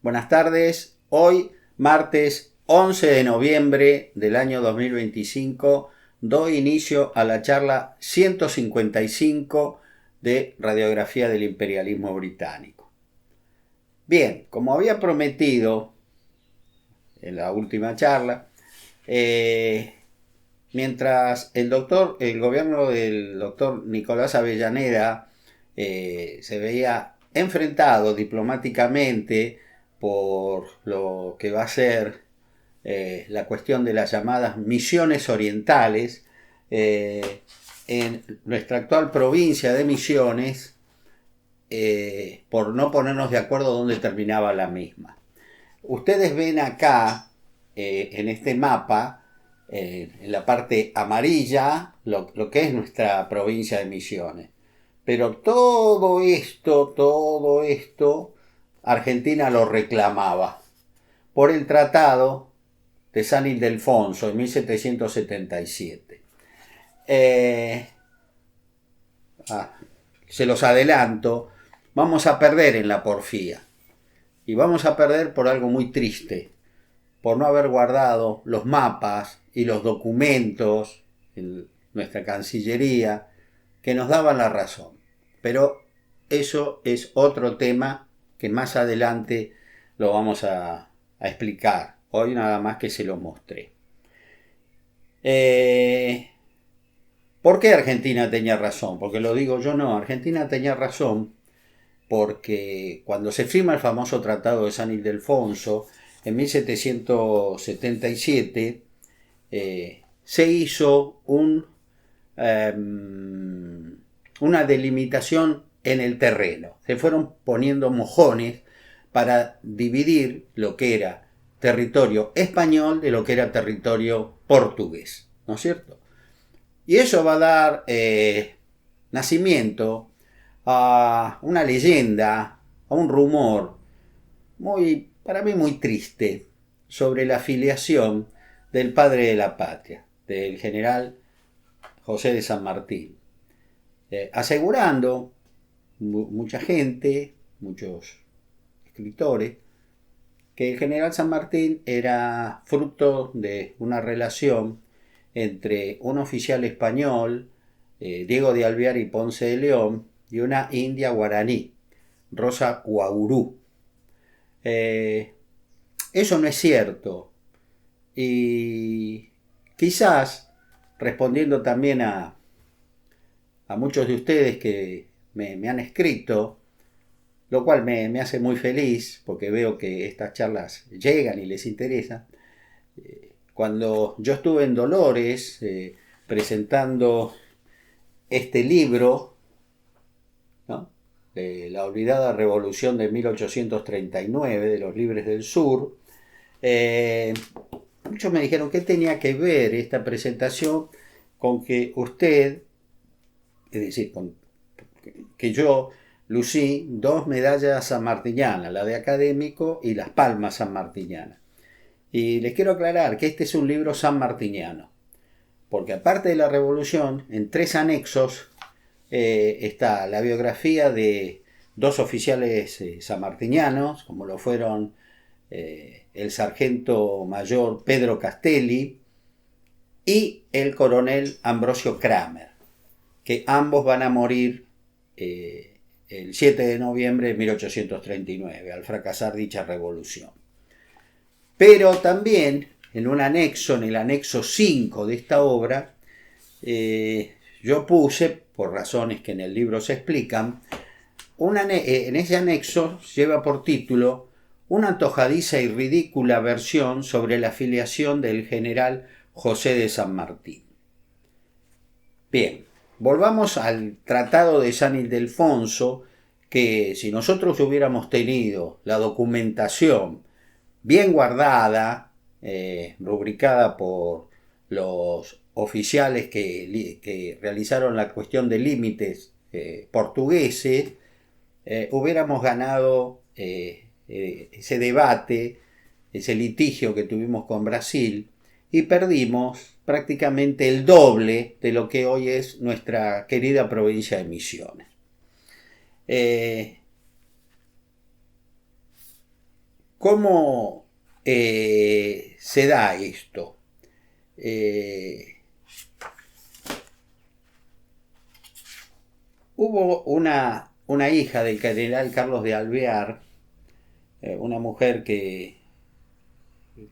Buenas tardes. Hoy, martes 11 de noviembre del año 2025, doy inicio a la charla 155 de Radiografía del Imperialismo Británico. Bien, como había prometido en la última charla, mientras el gobierno del doctor Nicolás Avellaneda se veía enfrentado diplomáticamente por lo que va a ser la cuestión de las llamadas misiones orientales, en nuestra actual provincia de Misiones, por no ponernos de acuerdo dónde terminaba la misma. Ustedes ven acá, en este mapa, en la parte amarilla, lo que es nuestra provincia de Misiones. Pero todo esto, Argentina lo reclamaba por el Tratado de San Ildefonso en 1777. Se los adelanto, vamos a perder en la porfía. Y vamos a perder por algo muy triste, por no haber guardado los mapas y los documentos en nuestra Cancillería que nos daban la razón. Pero eso es otro tema que más adelante lo vamos a explicar. Hoy nada más que se lo mostré. ¿Por qué Argentina tenía razón? Porque lo digo yo, no. Argentina tenía razón porque cuando se firma el famoso Tratado de San Ildefonso, en 1777, se hizo una delimitación en el terreno. Se fueron poniendo mojones para dividir lo que era territorio español de lo que era territorio portugués, ¿no es cierto? Y eso va a dar nacimiento a una leyenda, a un rumor para mí muy triste, sobre la filiación del padre de la patria, del general José de San Martín, asegurando mucha gente, muchos escritores, que el general San Martín era fruto de una relación entre un oficial español, Diego de Alvear y Ponce de León, y una india guaraní, Rosa Guaurú. Eso no es cierto. Y quizás, respondiendo también a muchos de ustedes que me han escrito, lo cual me hace muy feliz porque veo que estas charlas llegan y les interesa. Cuando yo estuve en Dolores presentando este libro, ¿no?, de La olvidada revolución de 1839, de los Libres del Sur, muchos me dijeron qué tenía que ver esta presentación con que usted, es decir, con que yo lucí 2 medallas sanmartinianas, la de académico y las palmas sanmartinianas. Y les quiero aclarar que este es un libro sanmartiniano, porque aparte de la revolución, en 3 anexos está la biografía de 2 oficiales sanmartinianos, como lo fueron el sargento mayor Pedro Castelli y el coronel Ambrosio Kramer, que ambos van a morir el 7 de noviembre de 1839, al fracasar dicha revolución. Pero también en un anexo, en el anexo 5 de esta obra, yo puse, por razones que en el libro se explican, en ese anexo lleva por título una antojadiza y ridícula versión sobre la filiación del general José de San Martín. Bien, volvamos al Tratado de San Ildefonso, que si nosotros hubiéramos tenido la documentación bien guardada, rubricada por los oficiales que realizaron la cuestión de límites portugueses, hubiéramos ganado ese debate, ese litigio que tuvimos con Brasil, y perdimos prácticamente el doble de lo que hoy es nuestra querida provincia de Misiones. ¿Cómo se da esto? Hubo una hija del cardenal Carlos de Alvear, una mujer que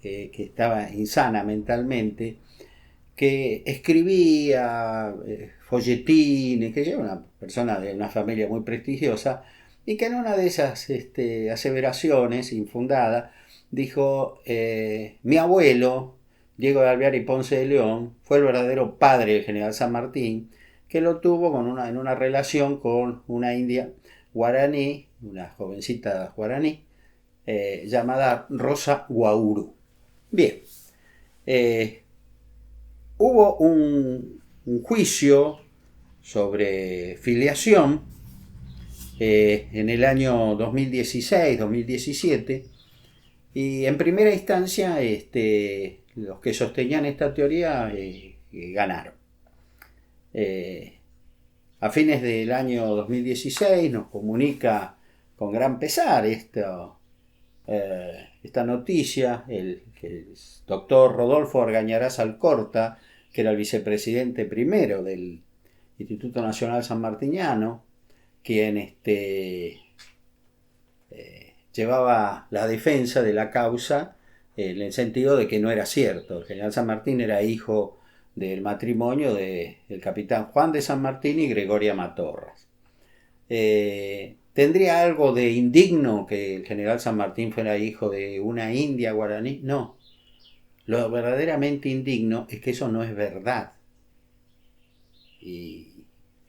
estaba insana mentalmente, que escribía folletines, que era una persona de una familia muy prestigiosa, y que en una de esas aseveraciones infundadas dijo, mi abuelo, Diego de Alvear y Ponce de León, fue el verdadero padre del general San Martín, que lo tuvo en una relación con una india guaraní, una jovencita guaraní, llamada Rosa Guauru. Bien, hubo un juicio sobre filiación en el año 2016-2017, y en primera instancia los que sostenían esta teoría ganaron. A fines del año 2016 nos comunica con gran pesar esta noticia el doctor Rodolfo Argañarás Alcorta, que era el vicepresidente primero del Instituto Nacional Sanmartiniano, quien llevaba la defensa de la causa en el sentido de que no era cierto. El general San Martín era hijo del matrimonio del capitán Juan de San Martín y Gregoria Matorras. ¿Tendría algo de indigno que el general San Martín fuera hijo de una india guaraní? No. Lo verdaderamente indigno es que eso no es verdad. Y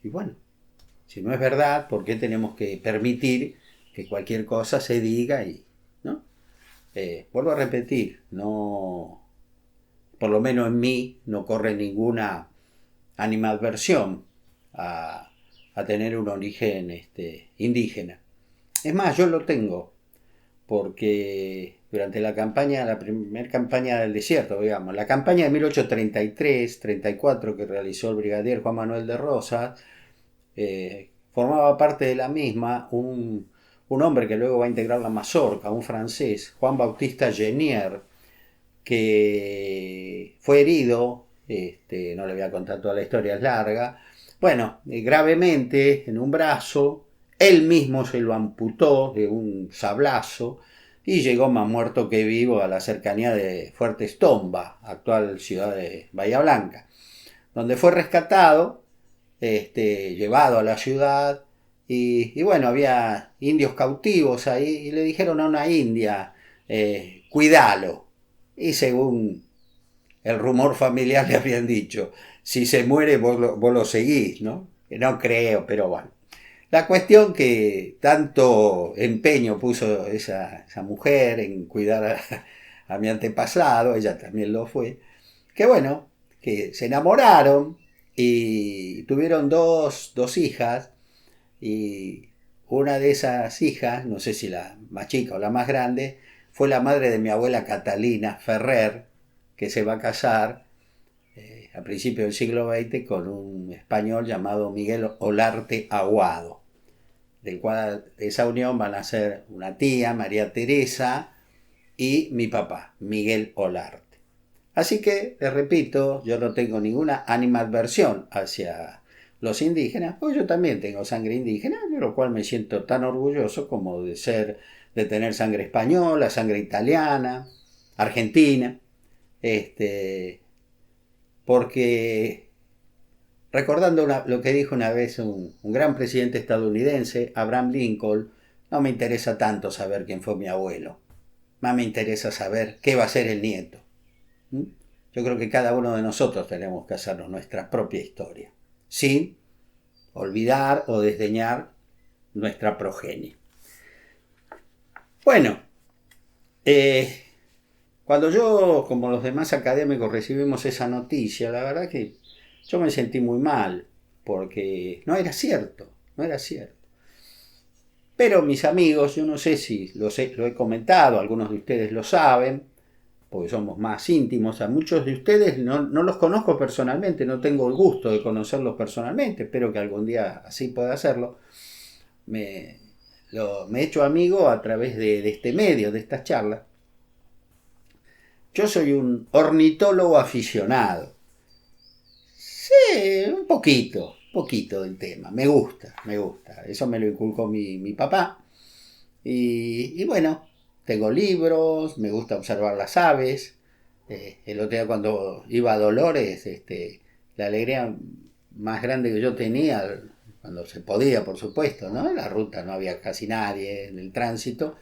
bueno, si no es verdad, ¿por qué tenemos que permitir que cualquier cosa se diga? ¿No? Vuelvo a repetir, no, por lo menos en mí no corre ninguna animadversión a tener un origen indígena. Es más, yo lo tengo, porque durante la primera campaña del desierto, digamos, la campaña de 1833-34 que realizó el brigadier Juan Manuel de Rosas, formaba parte de la misma un hombre que luego va a integrar la Mazorca, un francés, Juan Bautista Genier, que fue herido, no le voy a contar toda la historia, es larga, bueno, gravemente en un brazo, él mismo se lo amputó de un sablazo y llegó más muerto que vivo a la cercanía de Fuertes Tomba, actual ciudad de Bahía Blanca, donde fue rescatado, llevado a la ciudad y bueno, había indios cautivos ahí y le dijeron a una india, cuídalo, y según el rumor familiar le habían dicho, si se muere vos lo seguís, ¿no? Que no creo, pero bueno. La cuestión que tanto empeño puso esa mujer en cuidar a mi antepasado, ella también lo fue, que bueno, que se enamoraron y tuvieron dos hijas, y una de esas hijas, no sé si la más chica o la más grande, fue la madre de mi abuela Catalina Ferrer, que se va a casar a principios del siglo XX con un español llamado Miguel Olarte Aguado, del cual de esa unión van a ser una tía, María Teresa, y mi papá, Miguel Olarte. Así que, les repito, yo no tengo ninguna animadversión hacia los indígenas, pues yo también tengo sangre indígena, de lo cual me siento tan orgulloso como de tener sangre española, sangre italiana, argentina, porque recordando lo que dijo una vez un gran presidente estadounidense, Abraham Lincoln, no me interesa tanto saber quién fue mi abuelo, más me interesa saber qué va a ser el nieto. Yo creo que cada uno de nosotros tenemos que hacernos nuestra propia historia, sin olvidar o desdeñar nuestra progenie. Bueno, cuando yo, como los demás académicos, recibimos esa noticia, la verdad que yo me sentí muy mal, porque no era cierto. Pero mis amigos, yo no sé si lo he comentado, algunos de ustedes lo saben, porque somos más íntimos, a muchos de ustedes no los conozco personalmente, no tengo el gusto de conocerlos personalmente, espero que algún día así pueda hacerlo. me he hecho amigo a través de este medio, de estas charlas. Yo soy un ornitólogo aficionado. Sí, un poquito del tema. Me gusta. Eso me lo inculcó mi papá. Y bueno, tengo libros, me gusta observar las aves. El otro día cuando iba a Dolores, la alegría más grande que yo tenía, cuando se podía, por supuesto, ¿no? En la ruta no había casi nadie en el tránsito.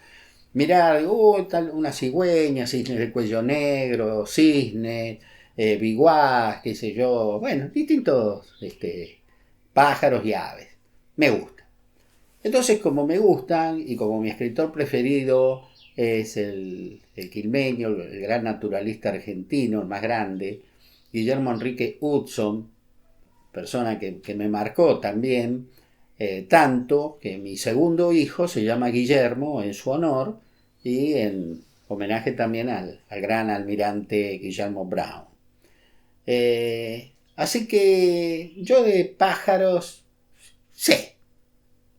Mirar, una cigüeña, cisne de cuello negro, cisne, biguás, qué sé yo, bueno, distintos pájaros y aves. Me gusta. Entonces, como me gustan y como mi escritor preferido es el quilmeño, el gran naturalista argentino, el más grande, Guillermo Enrique Hudson, persona que me marcó también, tanto que mi segundo hijo se llama Guillermo en su honor y en homenaje también al gran almirante Guillermo Brown. Así que yo de pájaros sé,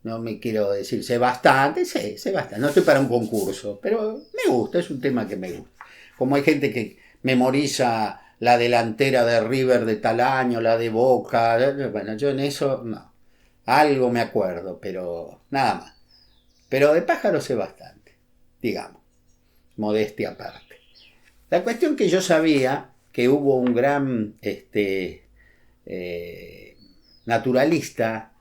no me quiero decir sé bastante, sé bastante, no estoy para un concurso, pero me gusta, es un tema que me gusta. Como hay gente que memoriza la delantera de River de tal año, la de Boca, bueno, yo en eso no. Algo me acuerdo, pero nada más. Pero de pájaros sé bastante, digamos, modestia aparte. La cuestión que yo sabía que hubo un gran naturalista,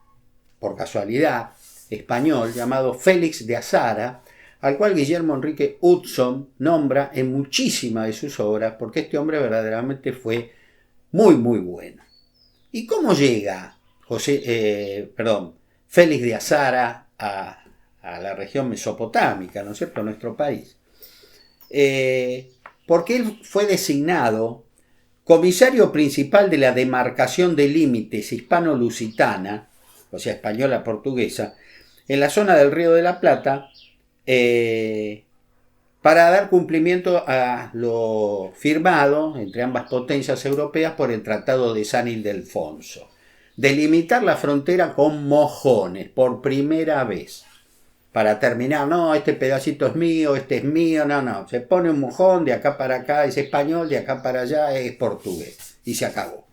por casualidad, español, llamado Félix de Azara, al cual Guillermo Enrique Hudson nombra en muchísimas de sus obras, porque este hombre verdaderamente fue muy, muy bueno. ¿Y cómo llega Félix de Azara a la región mesopotámica, ¿no es cierto?, a nuestro país? Porque él fue designado comisario principal de la demarcación de límites hispano-lusitana, o sea, española-portuguesa, en la zona del Río de la Plata, para dar cumplimiento a lo firmado entre ambas potencias europeas por el Tratado de San Ildefonso. Delimitar la frontera con mojones, por primera vez. Para terminar, no, este pedacito es mío, este es mío, no, se pone un mojón, de acá para acá es español, de acá para allá es portugués, y se acabó.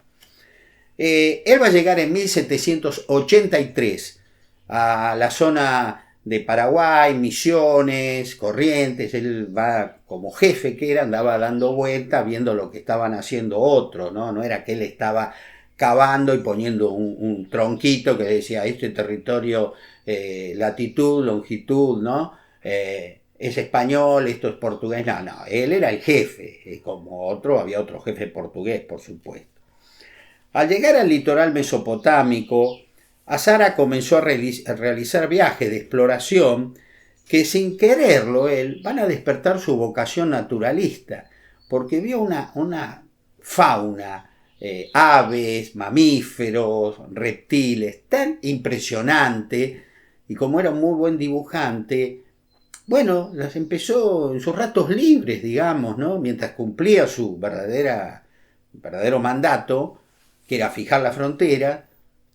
Él va a llegar en 1783 a la zona de Paraguay, Misiones, Corrientes. Él va como jefe que era, andaba dando vueltas viendo lo que estaban haciendo otros, no era que él estaba cavando y poniendo un tronquito que decía este territorio, latitud, longitud, ¿no? Es español, esto es portugués. No, él era el jefe, como otro, había otro jefe portugués, por supuesto. Al llegar al litoral mesopotámico, Azara comenzó a realizar viajes de exploración que sin quererlo él van a despertar su vocación naturalista, porque vio una fauna, aves, mamíferos, reptiles, tan impresionante, y como era un muy buen dibujante, bueno, las empezó en sus ratos libres, digamos, ¿no? Mientras cumplía su verdadero mandato, que era fijar la frontera.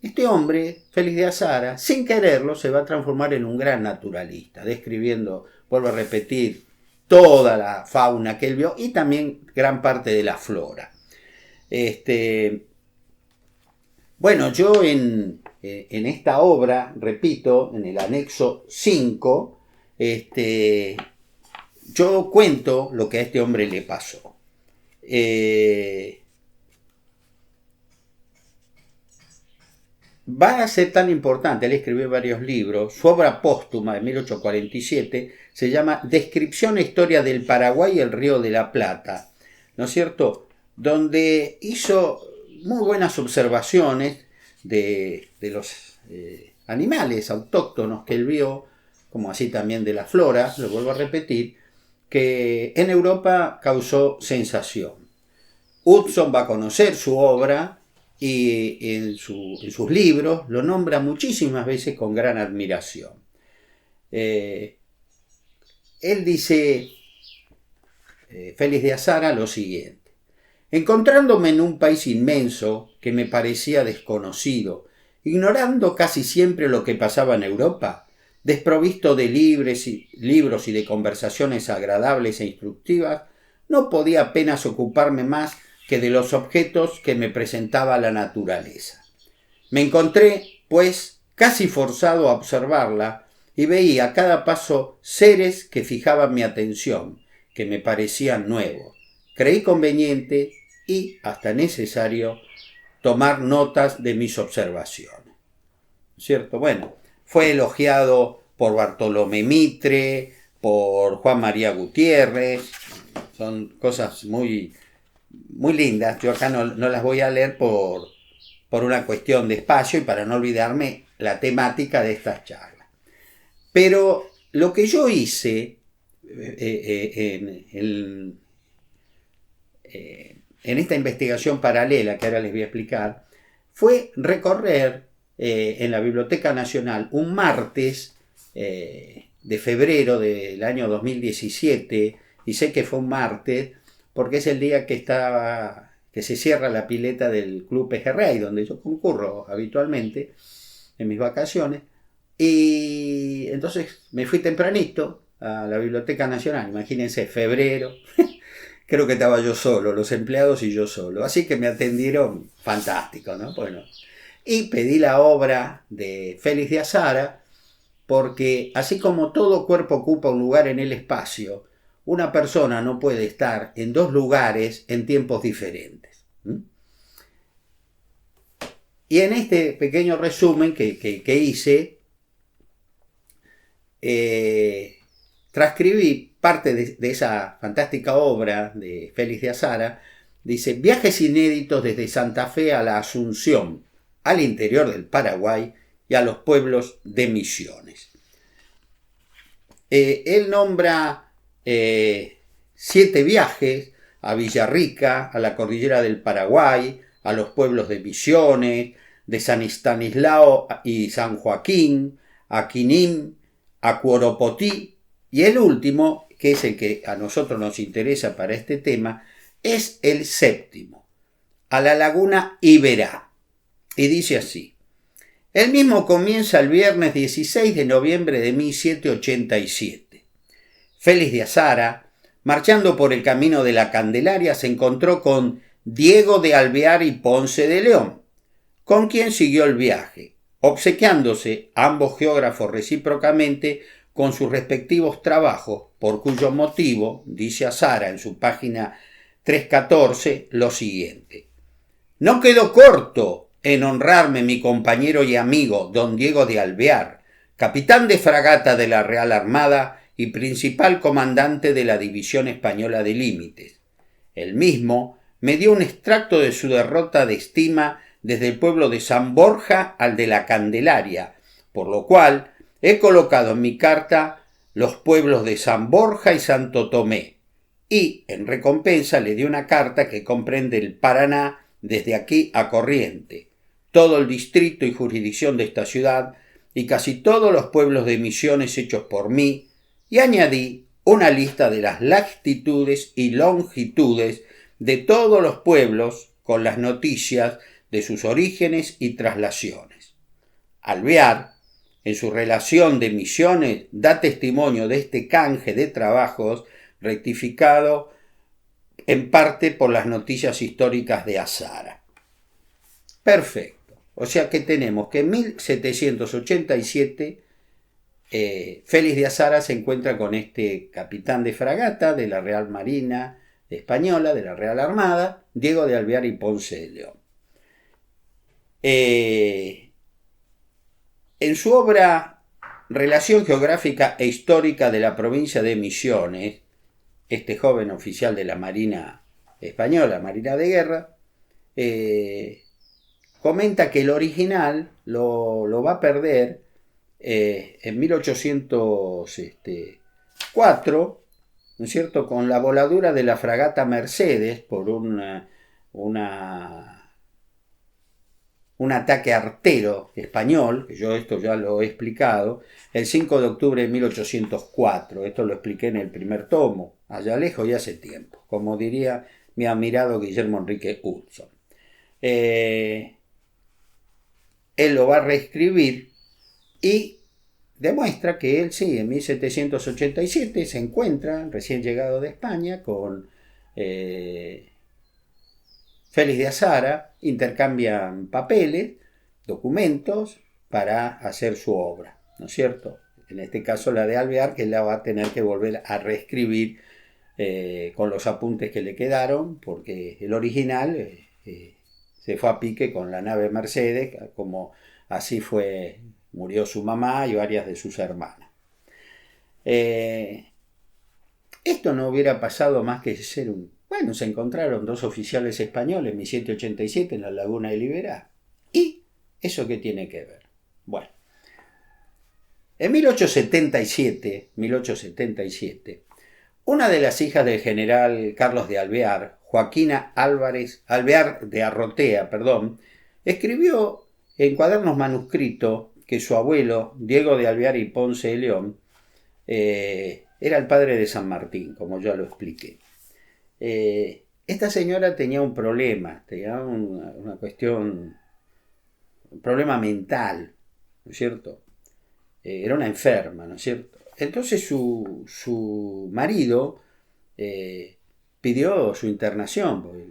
Este hombre, Félix de Azara, sin quererlo, se va a transformar en un gran naturalista, describiendo, vuelvo a repetir, toda la fauna que él vio y también gran parte de la flora. Bueno, yo en esta obra, repito, en el anexo 5, yo cuento lo que a este hombre le pasó. Va a ser tan importante, él escribió varios libros, su obra póstuma de 1847 se llama Descripción e Historia del Paraguay y el Río de la Plata, ¿no es cierto?, donde hizo muy buenas observaciones de los animales autóctonos que él vio, como así también de la flora, lo vuelvo a repetir, que en Europa causó sensación. Hudson va a conocer su obra y en sus libros lo nombra muchísimas veces con gran admiración. Él dice, Félix de Azara, lo siguiente: encontrándome en un país inmenso que me parecía desconocido, ignorando casi siempre lo que pasaba en Europa, desprovisto de libros y de conversaciones agradables e instructivas, no podía apenas ocuparme más que de los objetos que me presentaba la naturaleza. Me encontré, pues, casi forzado a observarla y veía a cada paso seres que fijaban mi atención, que me parecían nuevos. Creí conveniente y hasta necesario tomar notas de mis observaciones. ¿Cierto? Bueno, fue elogiado por Bartolomé Mitre, por Juan María Gutiérrez. Son cosas muy, muy lindas. Yo acá no las voy a leer por una cuestión de espacio y para no olvidarme la temática de estas charlas. Pero lo que yo hice en esta investigación paralela que ahora les voy a explicar fue recorrer en la Biblioteca Nacional un martes de febrero del año 2017, y sé que fue un martes porque es el día que se cierra la pileta del Club Pejerrey, donde yo concurro habitualmente en mis vacaciones, y entonces me fui tempranito a la Biblioteca Nacional, imagínense, febrero, creo que estaba yo solo, los empleados y yo solo, así que me atendieron fantástico, ¿no? Bueno, y pedí la obra de Félix de Azara, porque así como todo cuerpo ocupa un lugar en el espacio, una persona no puede estar en dos lugares en tiempos diferentes. Y en este pequeño resumen que hice, transcribí parte de esa fantástica obra de Félix de Azara. Dice: viajes inéditos desde Santa Fe a la Asunción, al interior del Paraguay y a los pueblos de Misiones. Él nombra 7 viajes a Villarrica, a la cordillera del Paraguay, a los pueblos de Misiones, de San Estanislao y San Joaquín, a Quinim, a Cuoropotí, y el último, que es el que a nosotros nos interesa para este tema, es el 7º, a la laguna Iberá. Y dice así: el mismo comienza el viernes 16 de noviembre de 1787. Félix de Azara, marchando por el camino de la Candelaria, se encontró con Diego de Alvear y Ponce de León, con quien siguió el viaje, obsequiándose ambos geógrafos recíprocamente con sus respectivos trabajos, por cuyo motivo, dice Azara en su página 314, lo siguiente: no quedó corto en honrarme mi compañero y amigo don Diego de Alvear, capitán de fragata de la Real Armada y principal comandante de la División Española de Límites. El mismo me dio un extracto de su derrota de estima desde el pueblo de San Borja al de la Candelaria, por lo cual he colocado en mi carta los pueblos de San Borja y Santo Tomé, y en recompensa le di una carta que comprende el Paraná desde aquí a Corriente, todo el distrito y jurisdicción de esta ciudad y casi todos los pueblos de Misiones hechos por mí, y añadí una lista de las latitudes y longitudes de todos los pueblos con las noticias de sus orígenes y traslaciones. Alvear, en su relación de Misiones, da testimonio de este canje de trabajos rectificado en parte por las noticias históricas de Azara. Perfecto. O sea que tenemos que en 1787 Félix de Azara se encuentra con este capitán de fragata de la Real Marina Española, de la Real Armada, Diego de Alvear y Ponce de León. En su obra Relación geográfica e histórica de la provincia de Misiones, este joven oficial de la Marina Española, Marina de Guerra, comenta que el original lo va a perder en 1804, ¿no es cierto?, con la voladura de la fragata Mercedes por un ataque artero español, que yo esto ya lo he explicado, el 5 de octubre de 1804. Esto lo expliqué en el primer tomo, allá lejos y hace tiempo, como diría mi admirado Guillermo Enrique Hudson. Él lo va a reescribir y demuestra que él sí, en 1787 se encuentra, recién llegado de España, con Félix de Azara, intercambian papeles, documentos, para hacer su obra, ¿no es cierto? En este caso la de Alvear, que la va a tener que volver a reescribir con los apuntes que le quedaron, porque el original se fue a pique con la nave Mercedes, como así fue, murió su mamá y varias de sus hermanas. Esto no hubiera pasado más que ser un... Bueno, se encontraron dos oficiales españoles en 1787 en la laguna de Liberá. ¿Y eso qué tiene que ver? Bueno, en 1877, una de las hijas del general Carlos de Alvear, Joaquina Alvear de Arrotea, escribió en cuadernos manuscritos que su abuelo, Diego de Alvear y Ponce de León, era el padre de San Martín, como ya lo expliqué. Esta señora tenía un problema, tenía una cuestión, un problema mental, ¿no es cierto? Era una enferma, ¿no es cierto? Entonces su marido pidió su internación, porque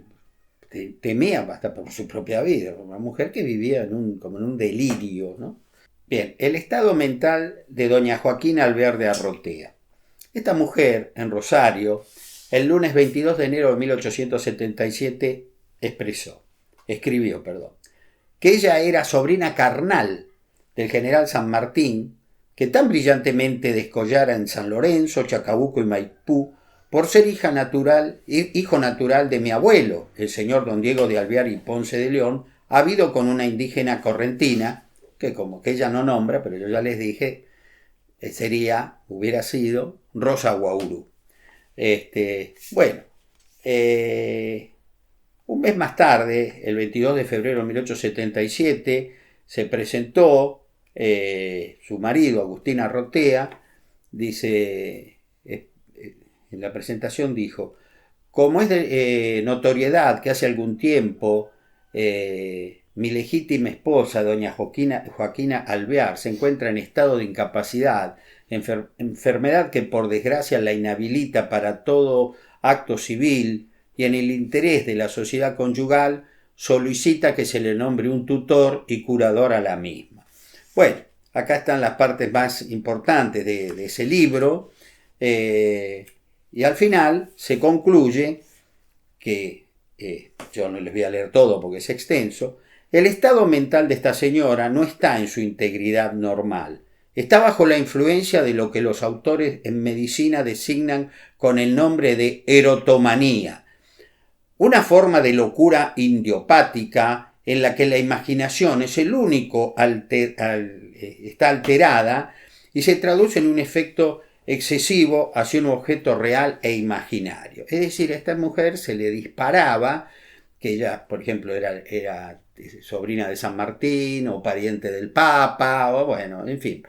temía hasta por su propia vida, una mujer que vivía como en un delirio, ¿no? Bien, el estado mental de doña Joaquina Alvear de Arrotea. Esta mujer, en Rosario, el lunes 22 de enero de 1877, escribió, que ella era sobrina carnal del general San Martín, que tan brillantemente descollara en San Lorenzo, Chacabuco y Maipú, por ser hijo natural de mi abuelo, el señor don Diego de Alvear y Ponce de León, habido con una indígena correntina, que como que ella no nombra, pero yo ya les dije, hubiera sido Rosa Guaurú. Bueno, un mes más tarde, el 22 de febrero de 1877, se presentó su marido, Agustín Arrotea, dice, en la presentación dijo, como es de notoriedad que hace algún tiempo mi legítima esposa, doña Joaquina Alvear, se encuentra en estado de incapacidad, enfermedad que por desgracia la inhabilita para todo acto civil, y en el interés de la sociedad conyugal, solicita que se le nombre un tutor y curador a la misma. Bueno, acá están las partes más importantes de ese libro, y al final se concluye que, yo no les voy a leer todo porque es extenso, el estado mental de esta señora no está en su integridad normal. Está bajo la influencia de lo que los autores en medicina designan con el nombre de erotomanía, una forma de locura idiopática en la que la imaginación es el único está alterada y se traduce en un efecto excesivo hacia un objeto real e imaginario. Es decir, a esta mujer se le disparaba, que ella, por ejemplo, era sobrina de San Martín o pariente del Papa, o bueno, en fin.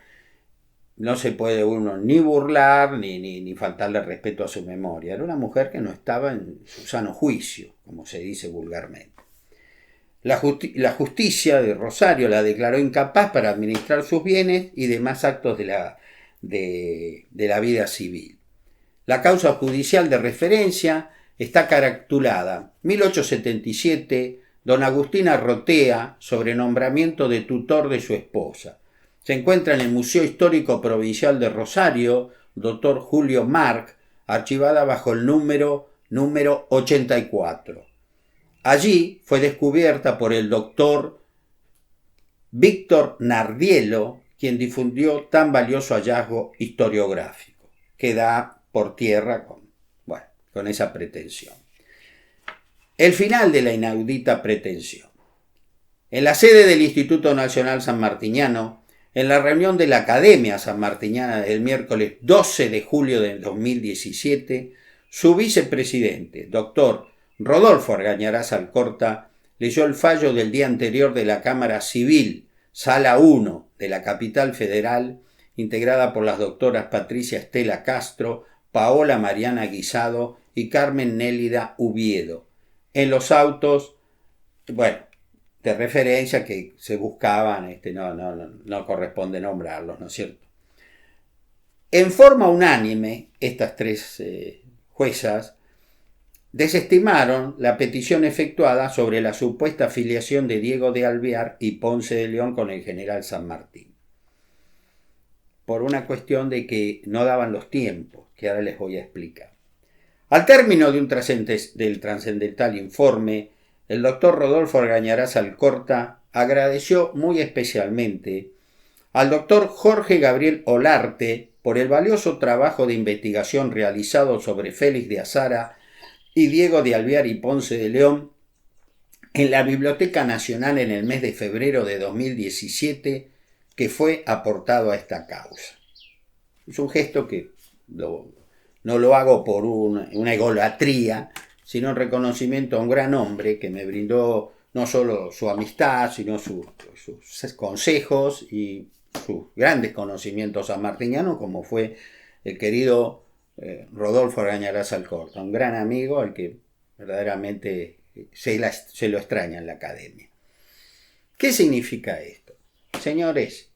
No se puede uno ni burlar ni faltarle respeto a su memoria. Era una mujer que no estaba en su sano juicio, como se dice vulgarmente. La justicia de Rosario la declaró incapaz para administrar sus bienes y demás actos de la vida civil. La causa judicial de referencia está caratulada 1877, don Agustín Arrotea, sobre nombramiento de tutor de su esposa. Se encuentra en el Museo Histórico Provincial de Rosario, Dr. Julio Marc, archivada bajo el número 84. Allí fue descubierta por el doctor Víctor Nardiello, quien difundió tan valioso hallazgo historiográfico. Queda por tierra con esa pretensión. El final de la inaudita pretensión. En la sede del Instituto Nacional Sanmartiniano, en la reunión de la Academia Sanmartiniana del miércoles 12 de julio de 2017, su vicepresidente, doctor Rodolfo Argañarás Alcorta, leyó el fallo del día anterior de la Cámara Civil, Sala 1 de la Capital Federal, integrada por las doctoras Patricia Estela Castro, Paola Mariana Guisado y Carmen Nélida Ubiedo, en los autos, de referencia que se buscaban, no corresponde nombrarlos, ¿no es cierto? En forma unánime, estas tres juezas desestimaron la petición efectuada sobre la supuesta afiliación de Diego de Alvear y Ponce de León con el general San Martín, por una cuestión de que no daban los tiempos, que ahora les voy a explicar. Al término de del trascendental informe, el doctor Rodolfo Argañarás Alcorta agradeció muy especialmente al doctor Jorge Gabriel Olarte por el valioso trabajo de investigación realizado sobre Félix de Azara y Diego de Alvear y Ponce de León en la Biblioteca Nacional en el mes de febrero de 2017, que fue aportado a esta causa. Es un gesto que no lo hago por una egolatría, sino en reconocimiento a un gran hombre que me brindó no solo su amistad, sino sus consejos y sus grandes conocimientos sanmartinianos, como fue el querido Rodolfo Argañarás Alcorta, un gran amigo al que verdaderamente se lo extraña en la academia. ¿Qué significa esto? Señores,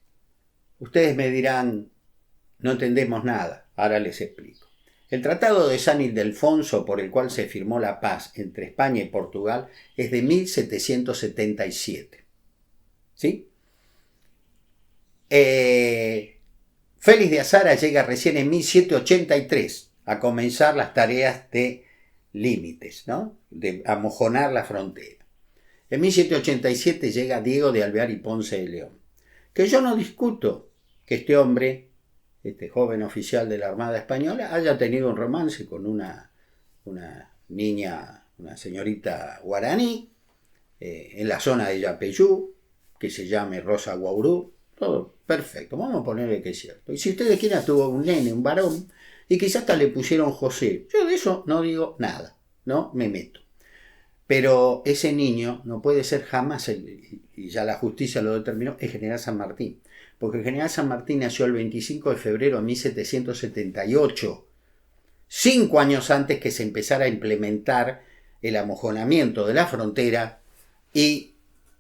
ustedes me dirán, no entendemos nada, ahora les explico. El Tratado de San Ildefonso, por el cual se firmó la paz entre España y Portugal, es de 1777. ¿Sí? Félix de Azara llega recién en 1783 a comenzar las tareas de límites, ¿no? De amojonar la frontera. En 1787 llega Diego de Alvear y Ponce de León. Que yo no discuto que este hombre, este joven oficial de la Armada Española, haya tenido un romance con una niña, una señorita guaraní, en la zona de Yapeyú, que se llame Rosa Guaurú. Todo perfecto, vamos a ponerle que es cierto. Y si ustedes quieren, tuvo un nene, un varón, y quizás hasta le pusieron José. Yo de eso no digo nada, no me meto. Pero ese niño no puede ser jamás, y ya la justicia lo determinó, el general San Martín. Porque el general San Martín nació el 25 de febrero de 1778, 5 años antes que se empezara a implementar el amojonamiento de la frontera y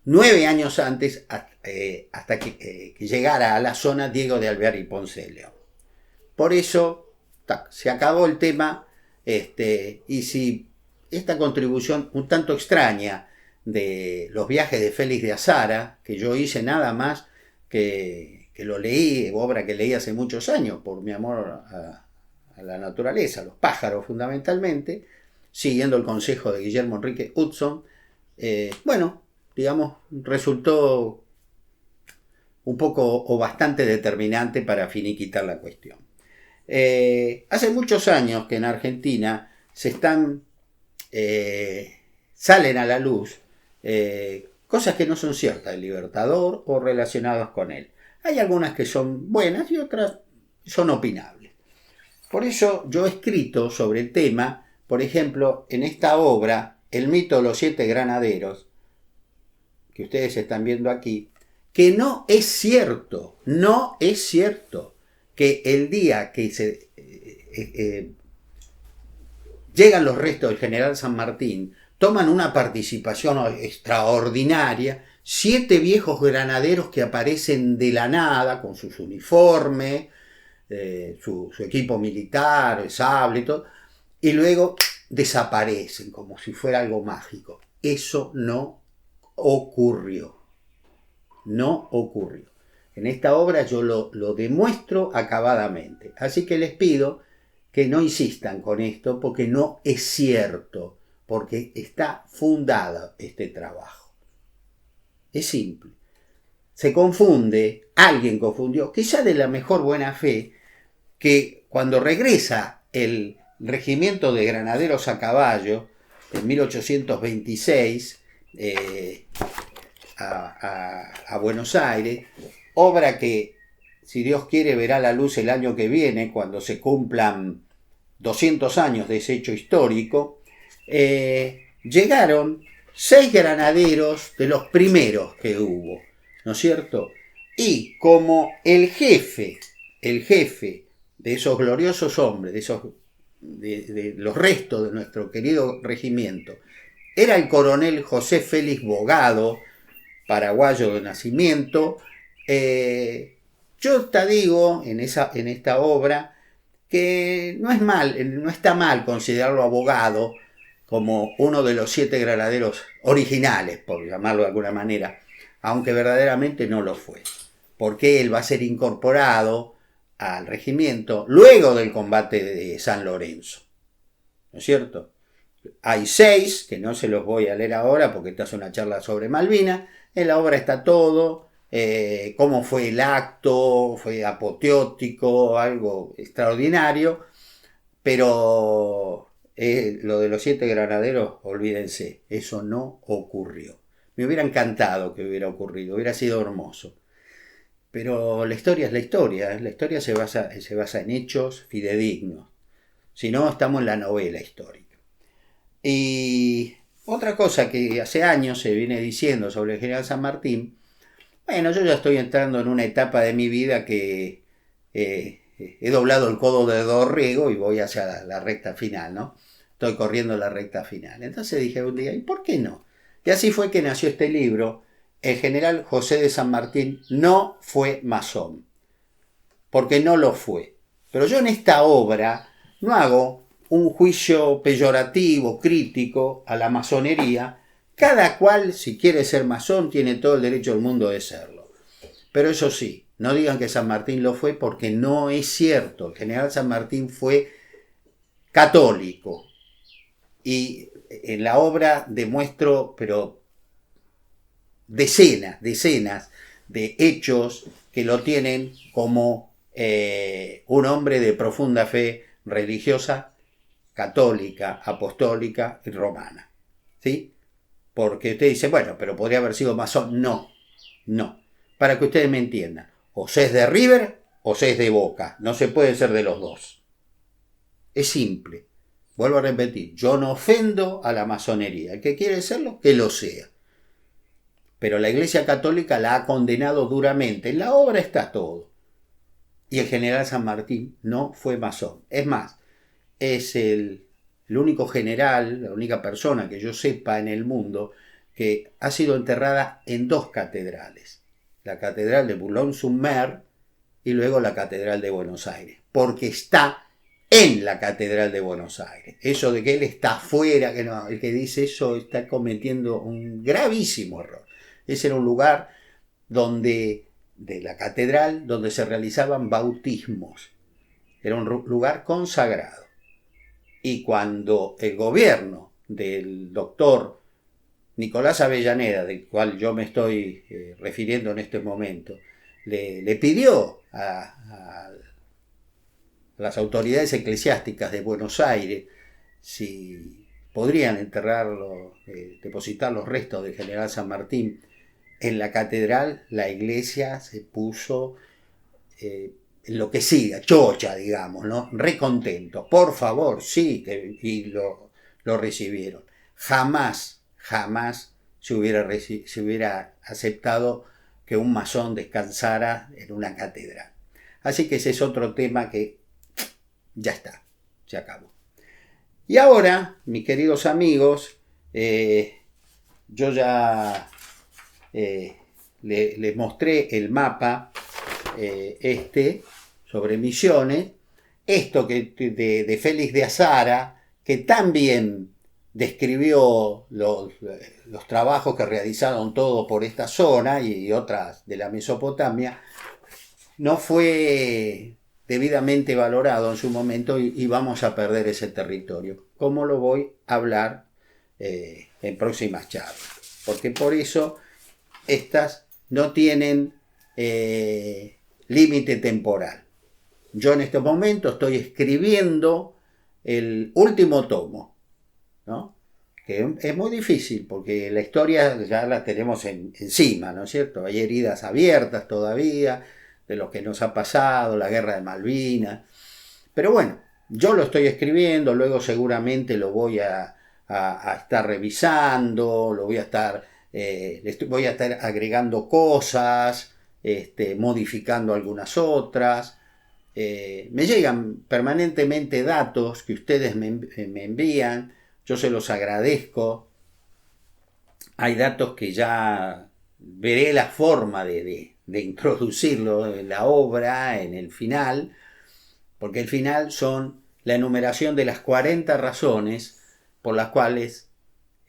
9 años antes hasta que llegara a la zona Diego de Alvear y Ponce de León. Por eso se acabó el tema, y si esta contribución un tanto extraña de los viajes de Félix de Azara, que yo hice nada más que lo leí, obra que leí hace muchos años por mi amor a la naturaleza, a los pájaros fundamentalmente, siguiendo el consejo de Guillermo Enrique Hudson, digamos, resultó un poco o bastante determinante para finiquitar la cuestión. Hace muchos años que en Argentina salen a la luz cosas que no son ciertas del Libertador o relacionadas con él. Hay algunas que son buenas y otras son opinables. Por eso yo he escrito sobre el tema, por ejemplo, en esta obra, El mito de los 7 granaderos, que ustedes están viendo aquí, que no es cierto que el día que llegan los restos del general San Martín, toman una participación extraordinaria, 7 viejos granaderos que aparecen de la nada con sus uniformes, su equipo militar, el sable y todo, y luego desaparecen como si fuera algo mágico. Eso no ocurrió. En esta obra yo lo demuestro acabadamente. Así que les pido que no insistan con esto porque no es cierto, porque está fundado este trabajo. Es simple. Se confunde, alguien confundió, quizá de la mejor buena fe, que cuando regresa el regimiento de granaderos a caballo en 1826 a Buenos Aires, obra que, si Dios quiere, verá la luz el año que viene, cuando se cumplan 200 años de ese hecho histórico, llegaron 6 granaderos de los primeros que hubo, ¿no es cierto? Y como el jefe de esos gloriosos hombres, de los restos de nuestro querido regimiento, era el coronel José Félix Bogado, paraguayo de nacimiento, Yo te digo en esta obra que no está mal considerarlo abogado como uno de los 7 granaderos originales, por llamarlo de alguna manera, aunque verdaderamente no lo fue, porque él va a ser incorporado al regimiento luego del combate de San Lorenzo, ¿no es cierto? Hay 6, que no se los voy a leer ahora porque esta es una charla sobre Malvinas. En la obra está todo, cómo fue el acto, fue apoteótico, algo extraordinario, pero lo de los 7 granaderos, olvídense, eso no ocurrió. Me hubiera encantado que hubiera ocurrido, hubiera sido hermoso. Pero la historia es la historia se basa en hechos fidedignos. Si no, estamos en la novela histórica. Y otra cosa que hace años se viene diciendo sobre el general San Martín, bueno, yo ya estoy entrando en una etapa de mi vida que he doblado el codo de Dorrego y voy hacia la recta final, ¿no? Estoy corriendo la recta final. Entonces dije un día, ¿y por qué no? Y así fue que nació este libro. El general José de San Martín no fue masón, porque no lo fue. Pero yo en esta obra no hago un juicio peyorativo, crítico a la masonería. Cada cual, si quiere ser masón, tiene todo el derecho del mundo de serlo. Pero eso sí, no digan que San Martín lo fue porque no es cierto. El general San Martín fue católico. Y en la obra demuestro, pero decenas de hechos que lo tienen como un hombre de profunda fe religiosa, católica, apostólica y romana. ¿Sí? Porque usted dice, bueno, pero podría haber sido masón. No. Para que ustedes me entiendan. O se es de River o se es de Boca. No se puede ser de los dos. Es simple. Vuelvo a repetir, yo no ofendo a la masonería. El que quiere serlo, que lo sea. Pero la Iglesia Católica la ha condenado duramente. En la obra está todo. Y el general San Martín no fue masón. Es más, es el único general, la única persona que yo sepa en el mundo que ha sido enterrada en 2 catedrales. La catedral de Boulogne-sur-Mer y luego la catedral de Buenos Aires. Porque está en la catedral de Buenos Aires. Eso de que él está afuera, que no, el que dice eso está cometiendo un gravísimo error. Ese era un lugar de la catedral donde se realizaban bautismos. Era un lugar consagrado. Y cuando el gobierno del doctor Nicolás Avellaneda, del cual yo me estoy refiriendo en este momento, le pidió a las autoridades eclesiásticas de Buenos Aires si podrían depositar los restos del general San Martín en la catedral, la iglesia se puso enloquecida, chocha, digamos, ¿no? Recontento. Por favor, sí, y lo recibieron. Jamás se hubiera aceptado que un masón descansara en una catedral. Así que ese es otro tema que ya está, se acabó. Y ahora, mis queridos amigos, yo ya les mostré el mapa sobre Misiones, esto de Félix de Azara, que también describió los trabajos que realizaron todos por esta zona y otras de la Mesopotamia, no fue debidamente valorado en su momento y vamos a perder ese territorio. ¿Cómo lo voy a hablar en próximas charlas? Porque por eso estas no tienen límite temporal. Yo en este momento estoy escribiendo el último tomo, ¿no? Que es muy difícil porque la historia ya la tenemos encima, ¿no es cierto? Hay heridas abiertas todavía de lo que nos ha pasado, la guerra de Malvinas. Pero bueno, yo lo estoy escribiendo, luego seguramente lo voy a estar revisando, voy a estar agregando cosas, modificando algunas otras. Me llegan permanentemente datos que ustedes me envían, yo se los agradezco. Hay datos que ya veré la forma de de introducirlo en la obra, en el final, porque el final son la enumeración de las 40 razones por las cuales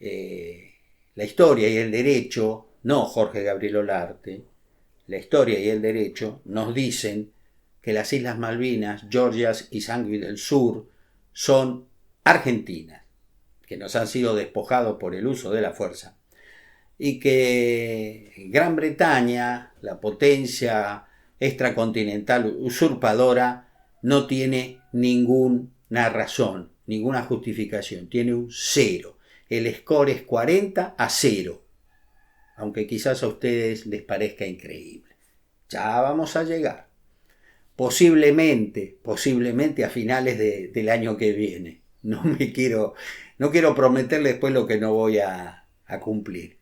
la historia y el derecho, no Jorge Gabriel Olarte, la historia y el derecho nos dicen que las Islas Malvinas, Georgias y Sandwich del Sur son argentinas, que nos han sido despojados por el uso de la fuerza, y que Gran Bretaña, la potencia extracontinental usurpadora, no tiene ninguna razón, ninguna justificación, tiene un 0. El score es 40-0, aunque quizás a ustedes les parezca increíble. Ya vamos a llegar. Posiblemente a finales del año que viene. No quiero prometer después lo que no voy a cumplir.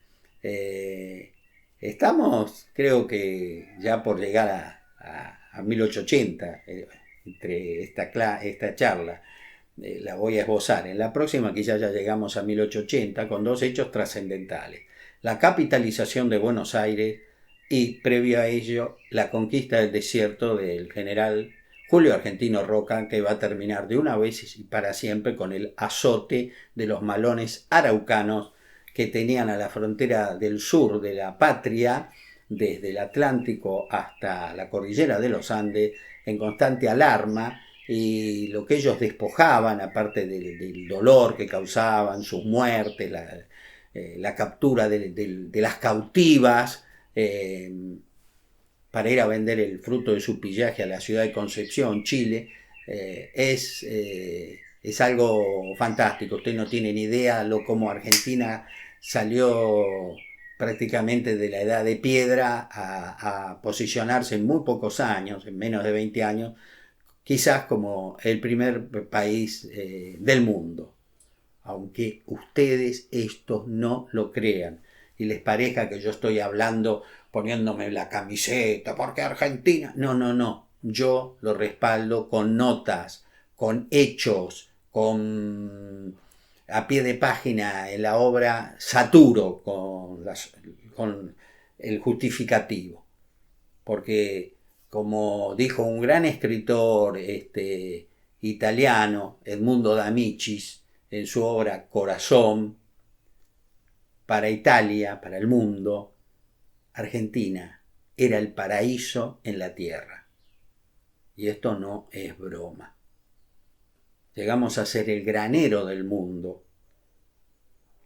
Estamos, creo que ya por llegar a 1880, entre esta charla, la voy a esbozar. En la próxima quizás ya llegamos a 1880 con 2 hechos trascendentales. La capitalización de Buenos Aires y, previo a ello, la conquista del desierto del general Julio Argentino Roca, que va a terminar de una vez y para siempre con el azote de los malones araucanos que tenían a la frontera del sur de la patria, desde el Atlántico hasta la cordillera de los Andes, en constante alarma, y lo que ellos despojaban, aparte del dolor que causaban, sus muertes, la captura de las cautivas, para ir a vender el fruto de su pillaje a la ciudad de Concepción, Chile, es algo fantástico. Usted no tiene ni idea cómo Argentina salió prácticamente de la edad de piedra a posicionarse en muy pocos años, en menos de 20 años, quizás como el primer país del mundo. Aunque ustedes estos no lo crean y les parezca que yo estoy hablando poniéndome la camiseta, porque Argentina... No. Yo lo respaldo con notas, con hechos, a pie de página en la obra saturo con el justificativo. Porque, como dijo un gran escritor italiano, Edmundo D'Amicis, en su obra Corazón, para Italia, para el mundo, Argentina era el paraíso en la tierra. Y esto no es broma. Llegamos a ser el granero del mundo.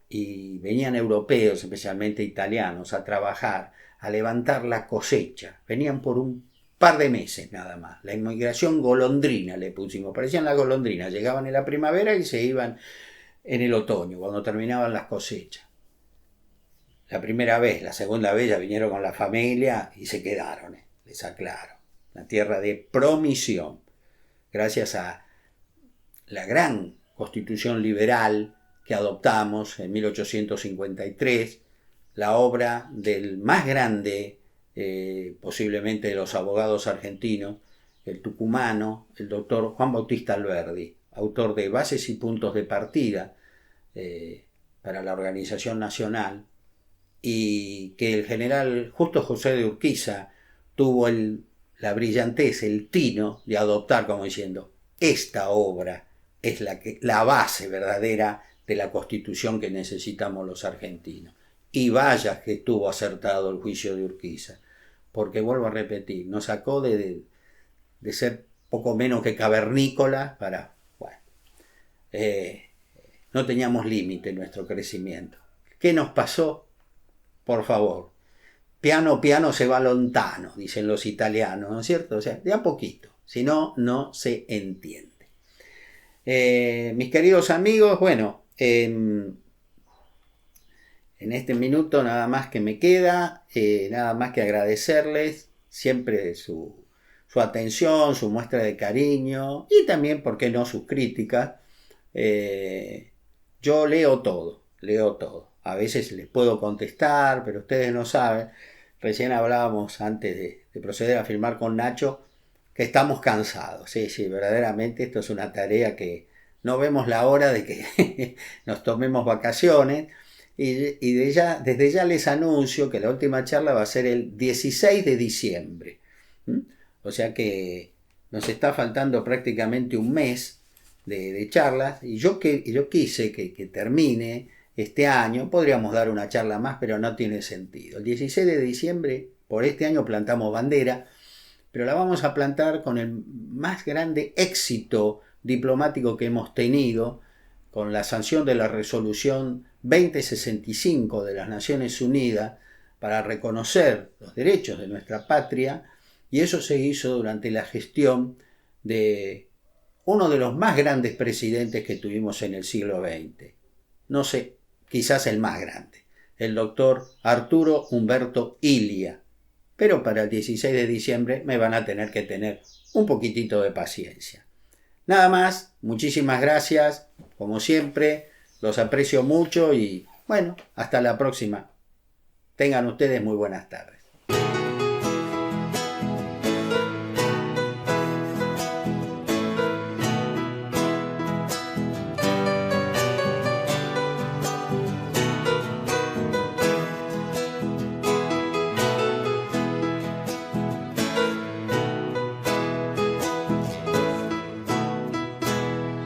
Y venían europeos, especialmente italianos, a trabajar, a levantar la cosecha. Venían por un par de meses nada más. La inmigración golondrina le pusimos. Parecían las golondrinas. Llegaban en la primavera y se iban en el otoño, cuando terminaban las cosechas. La primera vez, la segunda vez ya vinieron con la familia y se quedaron, les aclaro. Una tierra de promisión. Gracias a la gran constitución liberal que adoptamos en 1853, la obra del más grande, posiblemente de los abogados argentinos, el tucumano, el doctor Juan Bautista Alberdi, autor de Bases y Puntos de Partida para la Organización Nacional, y que el general Justo José de Urquiza tuvo la brillantez, el tino de adoptar, como diciendo, esta obra es la base verdadera de la Constitución que necesitamos los argentinos. Y vaya que estuvo acertado el juicio de Urquiza, porque vuelvo a repetir, nos sacó de ser poco menos que cavernícolas para... Bueno, no teníamos límite en nuestro crecimiento. ¿Qué nos pasó? Por favor, piano piano se va lontano, dicen los italianos, ¿no es cierto? O sea, de a poquito, si no, no se entiende. Mis queridos amigos, bueno, en este minuto nada más que me queda, nada más que agradecerles siempre su atención, su muestra de cariño y también, ¿por qué no?, sus críticas. Yo leo todo. A veces les puedo contestar, pero ustedes no saben. Recién hablábamos antes de proceder a filmar con Nacho que estamos cansados. Sí, verdaderamente esto es una tarea que no vemos la hora de que nos tomemos vacaciones. Desde ya les anuncio que la última charla va a ser el 16 de diciembre. ¿Mm? O sea que nos está faltando prácticamente un mes de charlas. Y yo quise que termine este año. Podríamos dar una charla más, pero no tiene sentido. El 16 de diciembre, por este año, plantamos bandera, pero la vamos a plantar con el más grande éxito diplomático que hemos tenido, con la sanción de la resolución 2065 de las Naciones Unidas para reconocer los derechos de nuestra patria, y eso se hizo durante la gestión de uno de los más grandes presidentes que tuvimos en el siglo XX. No sé, quizás el más grande, el doctor Arturo Umberto Illia. Pero para el 16 de diciembre me van a tener que tener un poquitito de paciencia. Nada más, muchísimas gracias, como siempre, los aprecio mucho y bueno, hasta la próxima. Tengan ustedes muy buenas tardes.